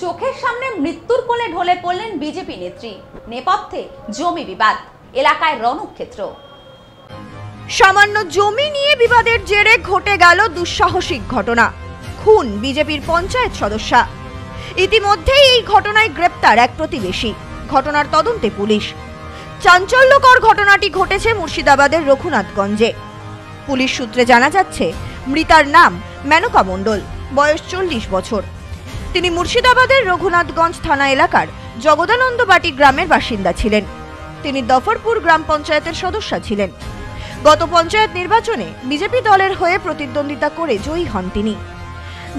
চোখের সামনে মৃত্যুর কোলে ঢলে পড়লেন বিজেপি নেত্রী। নেপথ্যে জমি বিবাদ, এলাকায় রণক্ষেত্র। সামান্য জমি নিয়ে বিবাদের জেরে ঘটে গেল দুঃসাহসিক ঘটনা, খুন বিজেপির পঞ্চায়েত সদস্যা। ইতিমধ্যেই এই ঘটনায় গ্রেপ্তার এক প্রতিবেশী। ঘটনার তদন্তে পুলিশ। চাঞ্চল্যকর ঘটনাটি ঘটেছে মুর্শিদাবাদের রঘুনাথগঞ্জে। পুলিশ সূত্রে জানা যাচ্ছে, মৃতার নাম মেনকা মণ্ডল, বয়স 40 বছর। তিনি মুর্শিদাবাদের রঘুনাথগঞ্জ থানা এলাকার জগদানন্দবাটি গ্রামের বাসিন্দা ছিলেন। তিনি দফরপুর গ্রাম পঞ্চায়েতের সদস্য ছিলেন। গত পঞ্চায়েত নির্বাচনে বিজেপি দলের হয়ে প্রতিদ্বন্দ্বিতা করে জয়ী হন তিনি।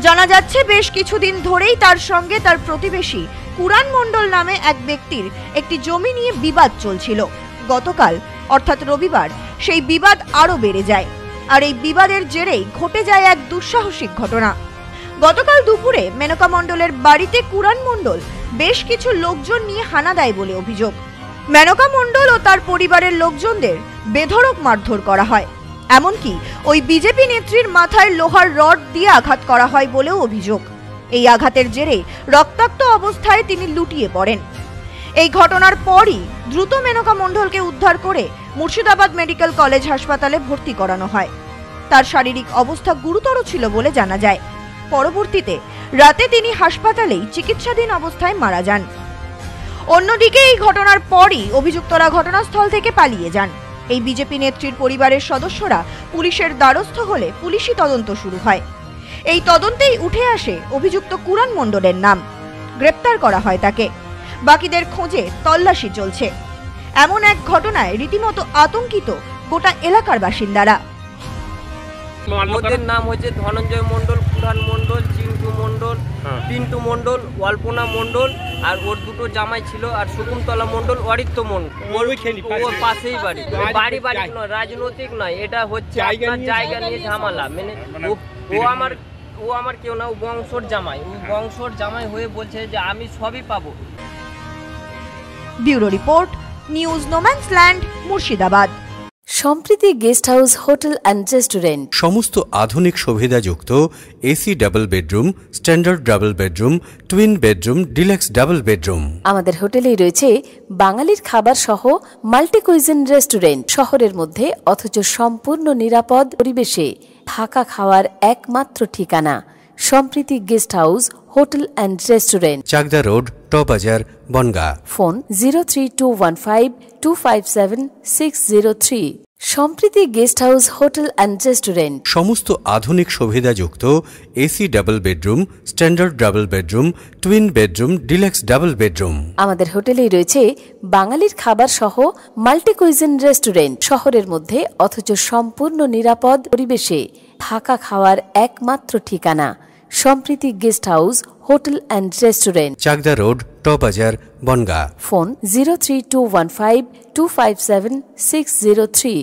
জানা যাচ্ছে, বেশ কিছুদিন ধরেই তার সঙ্গে তার প্রতিবেশী কুরান মণ্ডল নামে এক ব্যক্তির একটি জমি নিয়ে বিবাদ চলছিল। গতকাল অর্থাৎ রবিবার সেই বিবাদ আরও বেড়ে যায়, আর এই বিবাদের জেরেই ঘটে যায় এক দুঃসাহসিক ঘটনা। গতকাল দুপুরে মেনকা মণ্ডলের বাড়িতে কুরান মণ্ডল বেশ কিছু লোকজন নিয়ে হানা দেয় বলে অভিযোগ। মেনকা মণ্ডল ও তার পরিবারের লোকজনদের বেধড়ক মারধর করা হয়, এমনকি ওই বিজেপি নেত্রীর মাথায় লোহার রড দিয়ে আঘাত করা হয় বলেও অভিযোগ। এই আঘাতের জেরে রক্তাক্ত অবস্থায় তিনি লুটিয়ে পড়েন। এই ঘটনার পরই দ্রুত মেনকা মণ্ডলকে উদ্ধার করে মুর্শিদাবাদ মেডিকেল কলেজ হাসপাতালে ভর্তি করানো হয়। তার শারীরিক অবস্থা গুরুতর ছিল বলে জানা যায়। পরবর্তীতে রাতে তিনি হাসপাতালেই চিকিৎসাধীন অবস্থায় মারা যান। অন্যদিকে এই ঘটনার পরই অভিযুক্তরা ঘটনাস্থল থেকে পালিয়ে যান। এই বিজেপি নেত্রীর পরিবারের সদস্যরা পুলিশের দ্বারস্থ হলে পুলিশি তদন্ত শুরু হয়। এই তদন্তেই উঠে আসে অভিযুক্ত কুরান মণ্ডলের নাম। গ্রেপ্তার করা হয় তাকে। বাকিদের খোঁজে তল্লাশি চলছে। এমন এক ঘটনায় রীতিমতো আতঙ্কিত গোটা এলাকার বাসিন্দারা। ওদের নাম হচ্ছে ধনঞ্জয় মণ্ডল, কুরান মণ্ডল, চিন্টু মণ্ডল, পিন্টু মণ্ডল, অল্পনা মণ্ডল, আর ওর দুটো জামাই ছিল, আর শকুন্তলা মণ্ডল, অরিত্য মণ্ডল। ওর পাশেই বাড়ি। বাড়ি নয়, রাজনৈতিক নয়, এটা হচ্ছে আপনার জায়গা নিয়ে ঝামেলা। মানে ও আমার কেউ না, ও বংশর জামাই। ও বংশর জামাই হয়ে বলছে যে আমি সবই পাবো। Bureau report, news no man's land, Murshidabad. Sampriti guest house, hotel and restaurant. সমস্ত আধুনিক সুবিধাযুক্ত AC double bedroom, standard double bedroom, twin bedroom, deluxe double bedroom. আমাদের হোটেলেই রয়েছে বাঙালির খাবার সহ মাল্টি কুইজিন রেস্টুরেন্ট। শহরের মধ্যে অথচ সম্পূর্ণ নিরাপদ পরিবেশে থাকা খাওয়ার একমাত্র ঠিকানা Sampriti guest house, hotel and restaurant, Chakdaha road, টবাজার, Bongaon. Phone 03215257 Sampriti guest house, hotel and restaurant. সমস্ত আধুনিক সুবিধাযুক্ত AC double bedroom, standard double bedroom, twin bedroom, deluxe double bedroom. আমাদের হোটেলেই রয়েছে বাঙালির খাবার সহ মাল্টি কুইজিন রেস্টুরেন্ট। শহরের মধ্যে অথচ সম্পূর্ণ নিরাপদ পরিবেশে থাকা খাওয়ার একমাত্র ঠিকানা Sampriti guest house, hotel and restaurant, Chakdaha road, টবাজার, বনগাঁ। ফোন 03215257 603।